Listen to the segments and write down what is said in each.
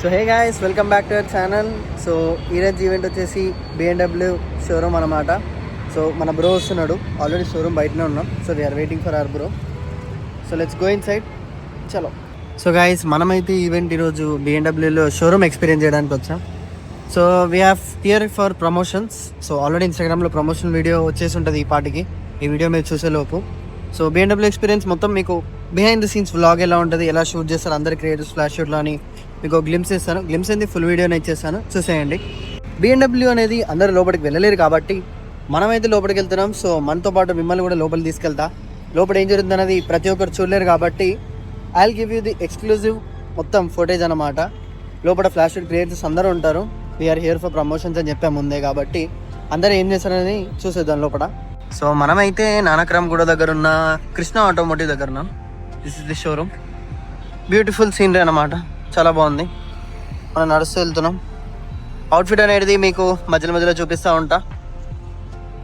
So hey guys, welcome back to our channel. So ఈరోజు event వచ్చేసి BMW showroom అనమాట. So మన bro వస్తున్నాడు, ఆల్రెడీ షోరూమ్ బయటనే ఉన్నాం. So we're waiting for our bro. So let's go inside, చలో. So guys, మనమైతే event ఈరోజు BMWలో షోరూమ్ ఎక్స్పీరియన్స్ చేయడానికి వచ్చాం. So we have here for promotions. So already ఇన్స్టాగ్రామ్లో ప్రమోషన్ వీడియో వచ్చేసి ఉంటుంది ఈ పాటికి, ఈ వీడియో మీరు చూసేలోపు. సో BMW ఎక్స్పీరియన్స్ మొత్తం మీకు బిహైండ్ ద సీన్స్ వ్లాగ్ ఎలా ఉంటుంది, ఎలా షూట్ చేస్తారు అందరి క్రియేటర్స్ ఫ్లాష్ షూట్లో అని మీకు గ్లిమ్స్ ఇస్తాను. గ్లిమ్స్ ఏంది, ఫుల్ వీడియోని ఇచ్చేస్తాను, చూసేయండి. BMW అనేది అందరూ లోపలికి వెళ్ళలేరు కాబట్టి మనమైతే లోపలికి వెళ్తున్నాం. సో మనతో పాటు మిమ్మల్ని కూడా లోపలికి తీసుకెళ్తా. లోపల ఏం జరుగుతుంది అనేది ప్రతి ఒక్కరు చూడలేరు కాబట్టి I will give you the exclusive మొత్తం ఫుటేజ్ అనమాట. లోపల ఫ్లాష్ షూట్ క్రియేటర్స్ అందరూ ఉంటారు. వీఆర్ హియర్ ఫర్ ప్రమోషన్స్ అని చెప్పాము ముందే కాబట్టి అందరూ ఏం చేస్తారని చూసేద్దాం లోపల. సో మనమైతే నానక్రామ్ గూడ దగ్గర ఉన్న కృష్ణ ఆటోమోటివ్ దగ్గర ఉన్నాం. This is the showroom. Beautiful scenery అనమాట, చాలా బాగుంది. మనం నడుస్తూ వెళ్తున్నాం. అవుట్ఫిట్ అనేది మీకు మధ్యలో చూపిస్తూ ఉంటా.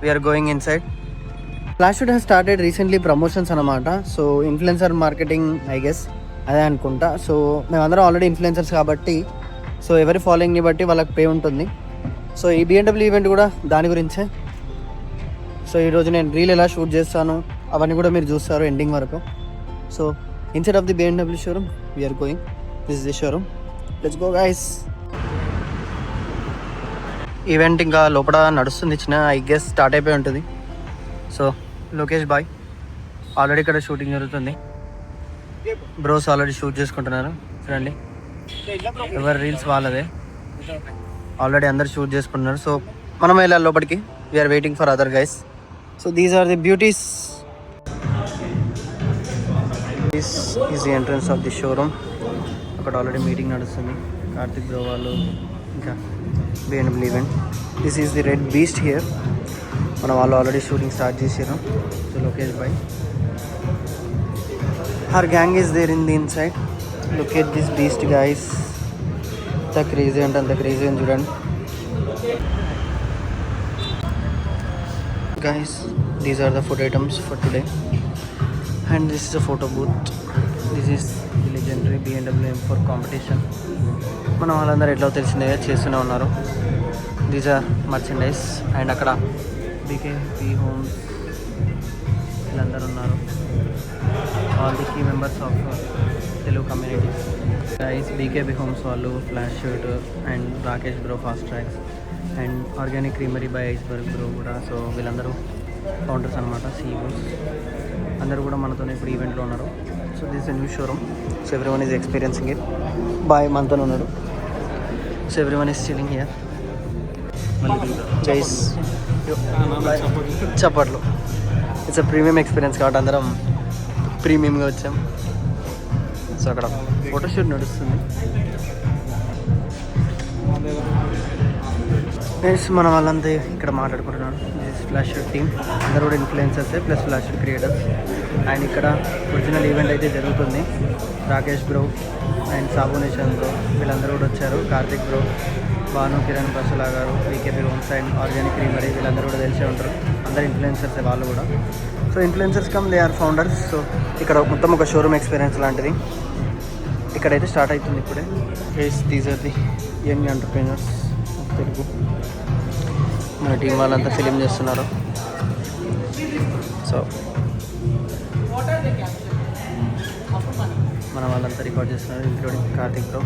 We're going inside. Flash shoot has started recently promotions అనమాట. So influencer marketing I guess అదే అనుకుంటా. సో మేమందరం ఆల్రెడీ ఇన్ఫ్లుయెన్సర్స్ కాబట్టి సో ఎవరి ఫాలోయింగ్ని బట్టి వాళ్ళకి పే ఉంటుంది. సో ఈ BMW ఈవెంట్ కూడా దాని గురించే. సో ఈరోజు నేను రీల్ ఎలా షూట్ చేస్తాను అవన్నీ కూడా మీరు చూస్తారు ఎండింగ్ వరకు. So inside of the BMW showroom we're going. This is the showroom. Let's go guys. Event ఇంకా లోపల నడుస్తుంది, చిన్న ఐ గెస్ స్టార్ట్ అయిపోయి ఉంటుంది. సో లోకేష్ బాయ్ ఆల్రెడీ ఇక్కడ షూటింగ్ జరుగుతుంది. బ్రోస్ ఆల్రెడీ షూట్ చేసుకుంటున్నారు చూడండి. ఎవరి రీల్స్ వాళ్ళదే, ఆల్రెడీ అందరు షూట్ చేసుకుంటున్నారు. సో మనం వెళ్ళాలి లోపలికి. We're waiting for other guys. So these are the beauties. This is the entrance of the showroom. అక్కడ ఆల్రెడీ మీటింగ్ నడుస్తుంది, కార్తిక్ బ్రో వాళ్ళు ఇంకా BMW event. This is the red beast here. మన వాళ్ళు ఆల్రెడీ షూటింగ్ స్టార్ట్ చేసారు. So Lokesh బాయ్, her gang is there in the inside. Look at this beast guys. అంత crazy అంటే అంత క్రేజీ అని చూడండి guys. These are the food items for today and this is a photo booth. This is the legendary BMW M4 competition. మనం వాళ్ళందరూ ఎట్లా తెలిసిందే చేస్తూనే ఉన్నారు. దీస్ ఆర్ మర్చెండైజ్ అండ్ అక్కడ BKB హోమ్స్ వీళ్ళందరూ ఉన్నారు. All the key members of Telugu community guys. BKB homes వాళ్ళు, flash shoot and Rakesh bro fast tracks and organic creamery by iceberg bro కూడా. సో వీళ్ళందరూ ఫౌండర్స్ అనమాట, CEOs అందరూ కూడా మనతోనే ఇప్పుడు ఈవెంట్లో ఉన్నారు. So this a new showroom. So everyone is experiencing it. Boy మనతో ఉన్నాడు. So everyone is chilling here. Guys చప్పట్లు. ఇట్స్ అ ప్రీమియం ఎక్స్పీరియన్స్ కాబట్టి అందరం ప్రీమియంగా వచ్చాం. సో అక్కడ ఫోటోషూట్ నడుస్తుంది. మనం వాళ్ళంతా ఇక్కడ మాట్లాడుకుంటున్నాను. దిస్ ఫ్లాష్ షూట్ టీమ్ అందరూ కూడా ఇన్ఫ్లుయెన్సర్సే plus flash shoot creators. And ఇక్కడ ఒరిజినల్ ఈవెంట్ అయితే జరుగుతుంది. రాకేష్ బ్రో అండ్ సాబునేషన్ బ్రో వీళ్ళందరూ కూడా వచ్చారు. కార్తిక్ బ్రో, భాను, కిరణ్ బసులా గారు, BKB homes and organic creamery వీళ్ళందరూ కూడా తెలిసే ఉంటారు. అందరు ఇన్ఫ్లుయెన్సర్సే వాళ్ళు కూడా. So influencers cum they are founders. So ఇక్కడ మొత్తం ఒక షోరూమ్ ఎక్స్పీరియన్స్ లాంటిది ఇక్కడైతే స్టార్ట్ అవుతుంది ఇప్పుడే. These are the young entrepreneurs Telugu. మన టీం వాళ్ళంతా ఫిలిం చేస్తున్నారు. సో మన వాళ్ళంతా రికార్డ్ చేస్తున్నారు, ఇంక్లూడింగ్ కార్తిక్ బ్రో.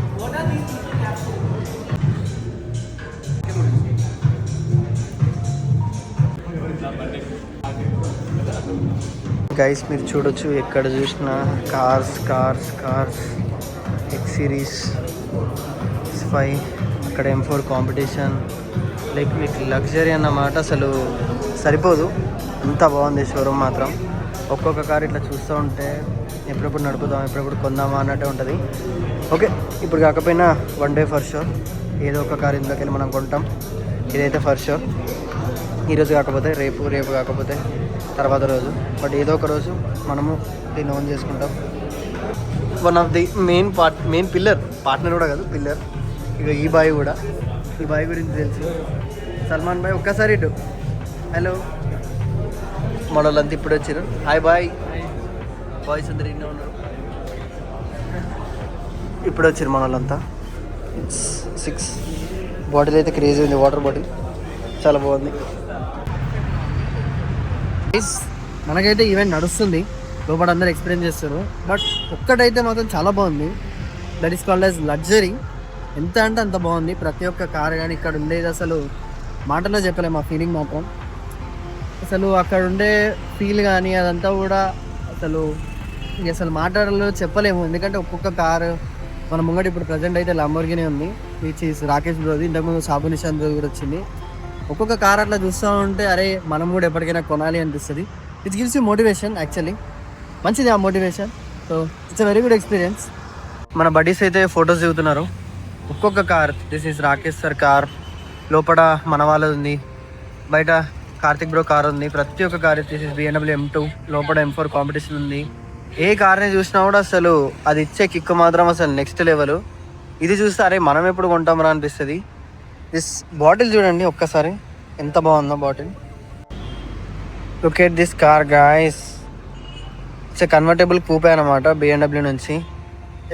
గైస్ మీరు చూడొచ్చు, ఎక్కడ చూసినా cars cars cars. X series 5 అక్కడ M4 కాంపిటీషన్. లైక్ మీకు లగ్జరీ అన్నమాట, అసలు సరిపోదు, అంత బాగుంది షోరూమ్ మాత్రం. ఒక్కొక్క కార్ ఇట్లా చూస్తూ ఉంటే ఎప్పుడెప్పుడు నడుపుదాం, ఎప్పుడెప్పుడు కొందామా అన్నట్టే ఉంటుంది. ఓకే, ఇప్పుడు కాకపోయినా వన్ డే ఫర్ షూర్ ఏదో ఒక కార్ ఇందులోకి వెళ్ళి మనం కొంటాం. ఇదైతే ఫర్ షూర్ ఈరోజు కాకపోతే రేపు, రేపు కాకపోతే తర్వాత రోజు, బట్ ఏదో ఒక రోజు మనము దీన్ని ఓన్ చేసుకుంటాం. One of the main pillar, partner కూడా కాదు పిల్లర్. ఇక ఈ బాయ్ కూడా, ఈ బాయ్ గురించి తెలుసు, సల్మాన్ బాయ్. ఒక్కసారి ఇటు హలో. మనోళ్ళంతా ఇప్పుడు వచ్చారు. Hi bye. బాయ్స్ అందరు ఇన్నే ఉన్నారు. ఇప్పుడు వచ్చారు మనోళ్ళంతా. ఇట్స్ 6. బాటిల్ అయితే క్రేజీ ఉంది, వాటర్ బాటిల్ చాలా బాగుంది. మనకైతే ఈవెంట్ నడుస్తుంది, లోపల అందరూ ఎక్స్పీరియన్స్ చేస్తారు. బట్ ఒక్కటైతే మాత్రం చాలా బాగుంది, that is called as luxury. ఎంత అంటే అంత బాగుంది. ప్రతి ఒక్క కార్ కానీ ఇక్కడ ఉండేది అసలు మాటలో చెప్పలేము ఆ ఫీలింగ్ మాత్రం. అసలు అక్కడ ఉండే ఫీల్ కానీ అదంతా కూడా అసలు మాటల్లో చెప్పలేము. ఎందుకంటే ఒక్కొక్క కారు మన ముంగట ఇప్పుడు ప్రజెంట్ అయితే లంబోర్గిని ఉంది, విచ్ ఈస్ రాకేష్ బ్రోది. ఇంతకుముందు సాబు నిషాన్ బ్రోది కూడా వచ్చింది. ఒక్కొక్క కార్ అట్లా చూస్తూ ఉంటే అరే మనం కూడా ఎప్పటికైనా కొనాలి అనిపిస్తుంది. It gives you motivation. Actually మంచిది ఆ motivation. So it's a very good experience. మన బడీస్ అయితే ఫొటోస్ దిగుతున్నారు. ఒక్కొక్క car, this is Rakesh sir car, లోపల మన వాళ్ళది ఉంది, బయట కార్తిక్ బ్రో కార్ ఉంది. ప్రతి ఒక్క car, this is BMW M2, లోపల M4 కాంపిటీషన్ ఉంది. ఏ కార్ని చూసినా కూడా అసలు అది ఇచ్చే కిక్ మాత్రం అసలు నెక్స్ట్ లెవెల్. ఇది చూస్తే అరే మనం ఎప్పుడు కొంటామరా అనిపిస్తుంది. దిస్ బాటిల్ చూడండి ఒక్కసారి ఎంత బాగుందో bottle. Look at this car guys, it's convertible coupe అనమాట BMW నుంచి.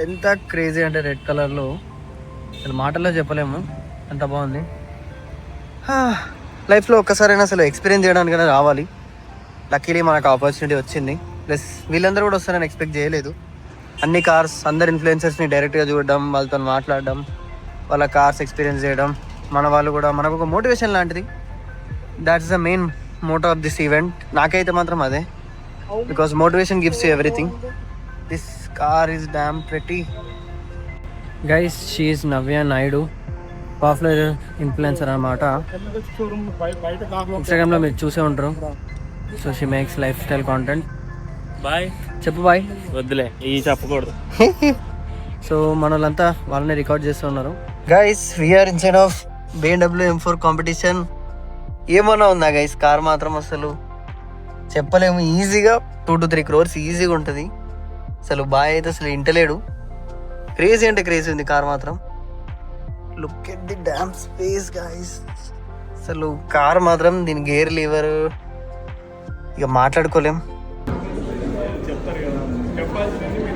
ఎంత క్రేజీ అంటే రెడ్ కలర్లో అసలు మాటల్లో చెప్పలేము, ఎంత బాగుంది. లైఫ్లో ఒక్కసారైనా అసలు ఎక్స్పీరియన్స్ చేయడానికైనా రావాలి. లక్కీలీ మనకు ఆపర్చునిటీ వచ్చింది. ప్లస్ వీళ్ళందరూ కూడా వస్తారని ఎక్స్పెక్ట్ చేయలేదు. అన్ని కార్స్, అందరు ఇన్ఫ్లుయెన్సర్స్ని డైరెక్ట్గా చూడడం, వాళ్ళతో మాట్లాడడం, వాళ్ళ కార్స్ ఎక్స్పీరియన్స్ చేయడం, మన వాళ్ళు కూడా మనకు ఒక మోటివేషన్ లాంటిది. That's the main motto of this event. నాకైతే మాత్రం అదే, because motivation gives you everything. This car is damn pretty. Guys, she is Navya Naidu, popular influencer అన్నమాట. ఇన్స్టాగ్రామ్లో మీరు చూసే ఉంటారు. So she makes lifestyle content. బాయ్ చెప్పు బాయ్. వద్దులే, ఈ చెప్పకూడదు. సో మన వాళ్ళంతా వాళ్ళని రికార్డ్ చేస్తున్నారు. Guys, we're inside of BMW M4 competition. ఏమన్నా ఉందా గైస్, కార్ మాత్రం అసలు చెప్పలేము. ఈజీగా 2 to 3 crores ఈజీగా ఉంటుంది. అసలు బాయ్ అయితే అసలు ఇంటలేడు. క్రేజీ అంటే క్రేజీ ఉంది కార్ మాత్రం. Look at the damn space guys. అసలు కార్ మాత్రం, దీని గేర్ లీవర్ ఇక మాట్లాడుకోలేం.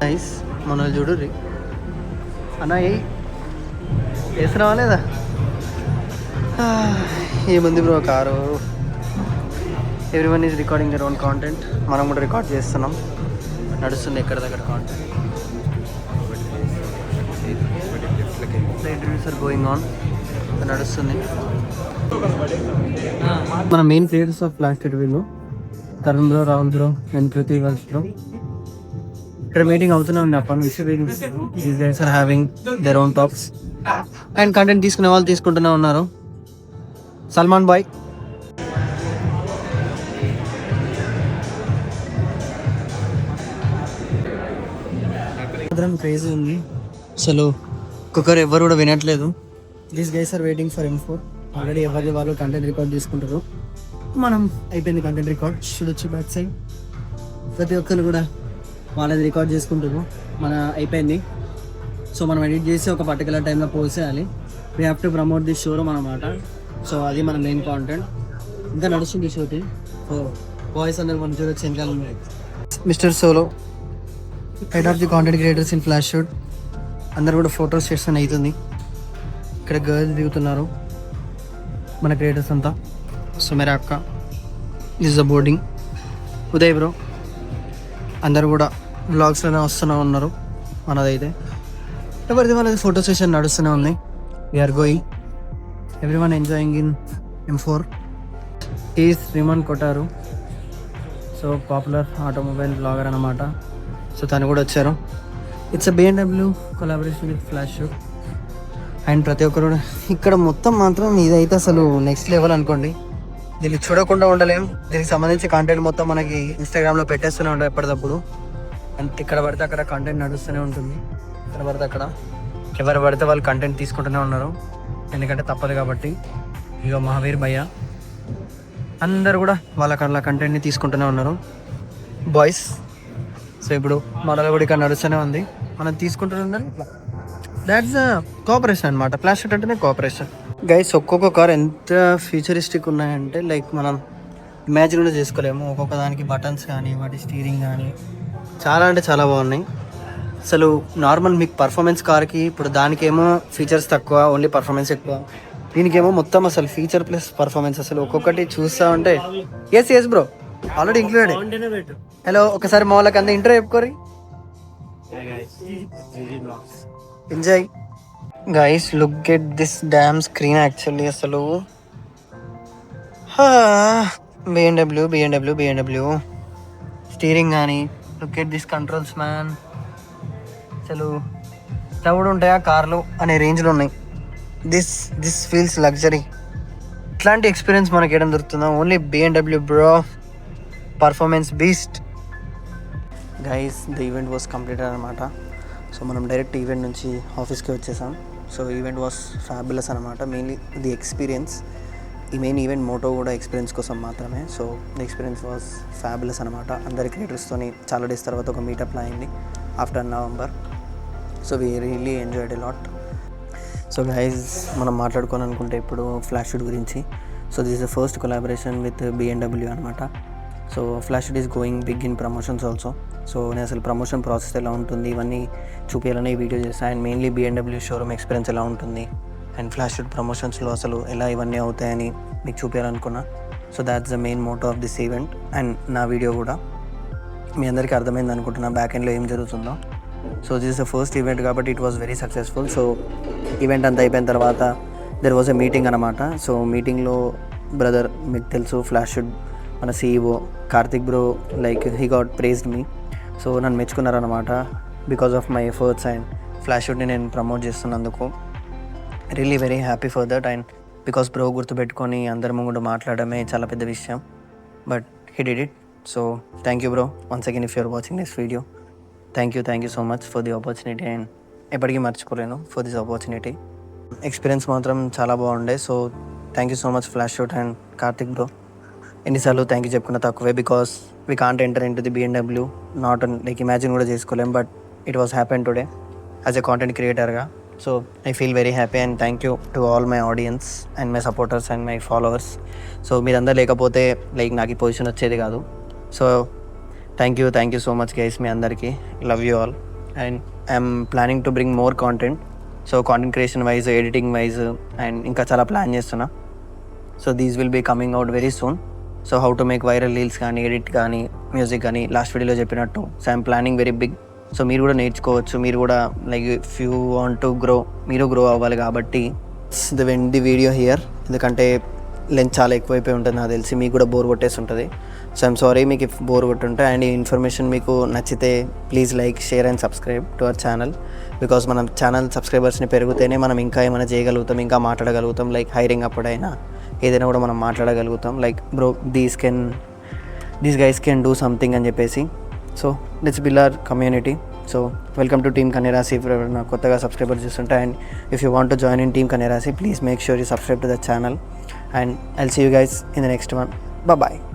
నైస్. మన చూడు రీ అన్న, వేసినావా లేదా? ఏముంది bro car. Everyone is recording their own content. మనం కూడా రికార్డ్ చేస్తున్నాం. నడుస్తుంది ఎక్కడ దగ్గర content. Interviews are going on, నడుస్తుంది. మన మెయిన్ క్రియేటర్స్ ఆఫ్ ఫ్లాష్ వీళ్ళు Tarun bro, Rahul bro and Prithvi Varsh bro ఇక్కడ మీటింగ్ అవుతూనే ఉంది. అప్పటి these guys are having their own talks and content తీసుకునే వాళ్ళు తీసుకుంటూనే ఉన్నారు. సల్మాన్ బాయ్, క్రేజీ ఉంది అసలు. ఒక్కొక్కరు ఎవరు కూడా వినట్లేదు. These guys are waiting for M4. Already ఎవరి వాళ్ళు కంటెంట్ రికార్డ్ చేసుకుంటారు. మనం అయిపోయింది కంటెంట్ రికార్డ్. చూడొచ్చు బ్యాక్ సైడ్ ప్రతి ఒక్కరు కూడా వాళ్ళది రికార్డ్ చేసుకుంటారు. మన అయిపోయింది. సో మనం ఎడిట్ చేసి ఒక పర్టికులర్ టైంలో పోస్ట్ చేయాలి. We have to promote this showroom అనమాట. సో అది మన మెయిన్ కాంటెంట్. ఇంకా నడుస్తుంది షూటింగ్. సో బాయ్స్ అందరూ మనం చూడొచ్చు వెనకాల. Mister solo, head of the content creators in flash shoot. అందరు కూడా ఫొటోస్ సెషన్ అవుతుంది. ఇక్కడ గర్ల్స్ దిగుతున్నారు మన క్రియేటర్స్ అంతా. సో మేరా అక్క, this the boarding. Uday bro, అందరు కూడా వ్లాగ్స్లోనే వస్తూనే ఉన్నారు. మనదైతే ఎవరిది వాళ్ళది ఫోటో సెషన్ నడుస్తూనే ఉంది. We're going, everyone enjoying in M4. Is Shriman కొట్టారు. సో పాపులర్ ఆటోమొబైల్ బ్లాగర్ అనమాట. సో తను కూడా వచ్చారు. It's a BMW collaboration with flash shoot. And ప్రతి ఒక్కరు కూడా ఇక్కడ మొత్తం మాత్రం ఇదైతే అసలు నెక్స్ట్ లెవెల్ అనుకోండి. దీన్ని చూడకుండా ఉండలేం. దీనికి సంబంధించి కంటెంట్ మొత్తం మనకి ఇన్స్టాగ్రామ్లో పెట్టేస్తూనే ఉంటాం ఎప్పటికప్పుడు. అండ్ ఇక్కడ పడితే అక్కడ కంటెంట్ నడుస్తూనే ఉంటుంది. ఇక్కడ పడితే అక్కడ ఎవరు పడితే వాళ్ళు కంటెంట్ తీసుకుంటూనే ఉన్నారు. ఎందుకంటే తప్పదు కాబట్టి. ఇక మహావీర్ భయ్య అందరు కూడా వాళ్ళ కంటెంట్ని తీసుకుంటూనే ఉన్నారు బాయ్స్. సో ఇప్పుడు మనలో కూడా ఇక్కడ నడుస్తూనే ఉంది, మనం తీసుకుంటూనే ఉండాలి. దాట్స్ కోఆపరేషన్ అనమాట. ఫ్లాష్ షూట్ అంటేనే కోఆపరేషన్. గైస్, ఒక్కొక్క కార్ ఎంత ఫ్యూచరిస్టిక్ ఉన్నాయంటే లైక్ మనం ఇమాజిన్ కూడా చేసుకోలేము. ఒక్కొక్క దానికి బటన్స్ కానీ వాటి స్టీరింగ్ కానీ చాలా అంటే చాలా బాగున్నాయి. అసలు నార్మల్ మీకు పర్ఫార్మెన్స్ కార్కి ఇప్పుడు దానికేమో ఫీచర్స్ తక్కువ, ఓన్లీ పర్ఫార్మెన్స్ ఎక్కువ. దీనికేమో మొత్తం అసలు ఫీచర్ ప్లస్ పర్ఫార్మెన్స్ అసలు ఒక్కొక్కటి చూస్తూ ఉంటే yes bro already included. Hello ఒకసారి మా వాళ్ళకి అంతా ఇంటర్వ్యూ చెప్పుకోరి. Enjoy guys, look at this damn screen. Actually అసలు బిఎండబ్ల్యూ స్టీరింగ్ కానీ look at this controls man. అసలు ఇట్లా కూడా ఉంటాయా కార్లు అనే రేంజ్లో ఉన్నాయి. This feels luxury. ఇట్లాంటి ఎక్స్పీరియన్స్ మనకి ఏడం దొరుకుతుందా? Only BMW bro, performance beast. Guys the event was completed అనమాట. సో మనం డైరెక్ట్ ఈవెంట్ నుంచి ఆఫీస్కి వచ్చేసాం. సో ఈవెంట్ వాస్ ఫ్యాబులస్ అనమాట. Mainly the experience. ఈ మెయిన్ ఈవెంట్ మోటో కూడా ఎక్స్పీరియన్స్ కోసం మాత్రమే. So the experience was fabulous అనమాట. అందరి క్రియేటర్స్తోని చాలా డేస్ తర్వాత ఒక మీటప్ అయింది after November. So we really enjoyed a lot. So guys మనం మాట్లాడుకోవాలనుకుంటే ఇప్పుడు ఫ్లాష్ షూట్ గురించి. So this is the first collaboration with BMW అనమాట. So flash shoot is going big in promotions also. So నేను అసలు promotion process ఎలా ఉంటుంది ఇవన్నీ చూపించాలని ఈ వీడియో చేస్తాను. And mainly BMW showroom experience ఎలా ఉంటుంది అండ్ ఫ్లాష్ షూట్ ప్రమోషన్స్లో అసలు ఎలా ఇవన్నీ అవుతాయని మీకు చూపించాలనుకున్నా. So that's the main motto of this event. And నా వీడియో కూడా మీ అందరికీ అర్థమైంది అనుకుంటున్నా బ్యాక్ ఎండ్లో ఏం జరుగుతుందో. So this is the first event కాబట్టి it was very successful. So event అంతా అయిపోయిన తర్వాత దెర్ వాజ్ ఎ మీటింగ్ అనమాట. సో మీటింగ్లో బ్రదర్ మీకు తెలుసు ఫ్లాష్ షూట్ మన CEO Karthik bro like he got praised me. So నన్ను మెచ్చుకున్నారనమాట because of my efforts and flash షూట్ని నేను ప్రమోట్ చేస్తున్నందుకు. Really very happy for that. And because bro గుర్తుపెట్టుకొని అందరి ముందు మాట్లాడమే చాలా పెద్ద విషయం, but he did it. So thank you bro once again if you're watching this video. Thank you so much for the opportunity. And ఎప్పటికీ మర్చిపోలేను for this opportunity. Experience మాత్రం చాలా బాగుండే. So thank you so much flash shoot and Karthik bro. ఎన్నిసార్లు thank you చెప్పుకున్న తక్కువే because we can't enter in to the BMW. Not like imagine కూడా చేసుకోలేం, but it was happen today as a content క్రియేటర్గా. So I feel very happy and thank you to all my audience and my supporters and my followers. So మీరందరూ లేకపోతే like నాకు ఈ position వచ్చేది కాదు. So thank you so much guys మీ అందరికీ. Love you all. And I'm planning to bring more content. So content creation wise, editing wise and ఇంకా చాలా ప్లాన్ చేస్తున్నా. So these will be coming out very soon. So how to make viral reels కానీ, edit కానీ, music కానీ last వీడియోలో చెప్పినట్టు. So I'm planning very big. So మీరు కూడా నేర్చుకోవచ్చు. మీరు కూడా like if you want to grow, మీరు గ్రో అవ్వాలి కాబట్టి ది వీడియో హియర్. ఎందుకంటే లెంత్ చాలా ఎక్కువైపోయి ఉంటుంది నాకు తెలిసి, మీకు కూడా బోర్ కొట్టేసి ఉంటుంది. సో ఐఎమ్ సారీ మీకు ఇఫ్ బోర్ కొట్టుంటే. అండ్ ఈ ఇన్ఫర్మేషన్ మీకు నచ్చితే please like, share and subscribe to our channel. Because మనం ఛానల్ సబ్స్క్రైబర్స్ని పెరిగితేనే మనం ఇంకా ఏమైనా చేయగలుగుతాం, ఇంకా మాట్లాడగలుగుతాం. లైక్ హైరింగ్ అప్పుడైనా ఏదైనా కూడా మనం మాట్లాడగలుగుతాం. Like bro these guys can do something అని చెప్పేసి. So let's build our community. So welcome to team Kanyarashi. ఎవరైనా కొత్తగా సబ్స్క్రైబర్ చూస్తుంటే and if you want to join in team Kanyarashi please make sure you subscribe to the channel. And I'll see you guys in the next one. Bye-bye.